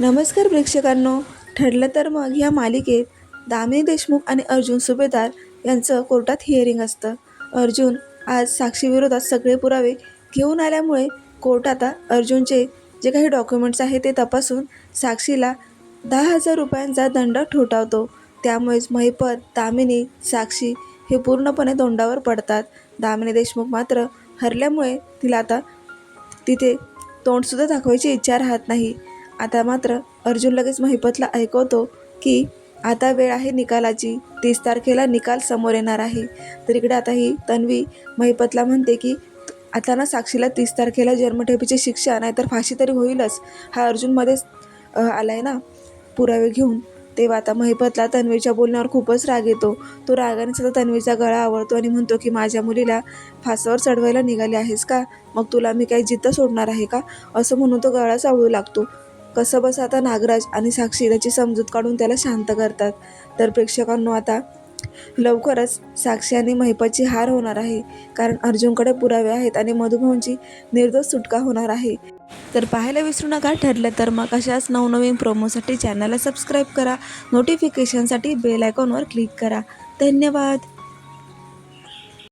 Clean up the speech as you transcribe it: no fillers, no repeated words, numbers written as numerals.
नमस्कार प्रेक्षकांनो. ठरलं तर मग ह्या मालिकेत दामिनी देशमुख आणि अर्जुन सुभेदार यांचं कोर्टात हिअरिंग असतं. अर्जुन आज साक्षीविरोधात सगळे पुरावे घेऊन आल्यामुळे कोर्ट आता अर्जुनचे जे काही डॉक्युमेंट्स आहेत ते तपासून साक्षीला 10,000 रुपयांचा दंड ठोठावतो. त्यामुळेच महिपत, दामिनी, साक्षी हे पूर्णपणे तोंडावर पडतात. दामिनी देशमुख मात्र हरल्यामुळे तिला आता तिथे तोंडसुद्धा दाखवायची इच्छा राहत नाही. आता मात्र अर्जुन लगेच महिपतला ऐकवतो की आता वेळ आहे निकालाची, 30 तारखेला निकाल समोर येणार आहे. तर इकडे आता ही तन्वी महिपतला म्हणते की आता ना साक्षीला 30 तारखेला जन्मठेपेची शिक्षा नाहीतर फाशी तरी होईलच. हा अर्जुन मध्येच आलाय ना पुरावे घेऊन. तेव्हा आता महिपतला तन्वीच्या बोलण्यावर खूपच राग येतो. तो रागाने सतत तन्वीचा गळा आवळतो आणि म्हणतो की माझ्या मुलीला फासावर चढवायला निघाली आहेस का? मग तुला मी काही जिद्द सोडणार आहे का? असं म्हणून तो गळा चावळू लागतो. कसं बस आता नागराज आणि साक्षी त्याची समजूत काढून त्याला शांत करतात. तर प्रेक्षकांनो, आता लवकरच साक्षी आणि महिपतची हार होणार आहे, कारण अर्जुनकडे पुरावे आहेत आणि मधुभाऊंची निर्दोष सुटका होणार आहे. तर पाहायला विसरू नका. ठरलं तर मग अशाच नवनवीन प्रोमोसाठी चॅनलला सबस्क्राईब करा. नोटिफिकेशनसाठी बेल आयकॉनवर क्लिक करा. धन्यवाद.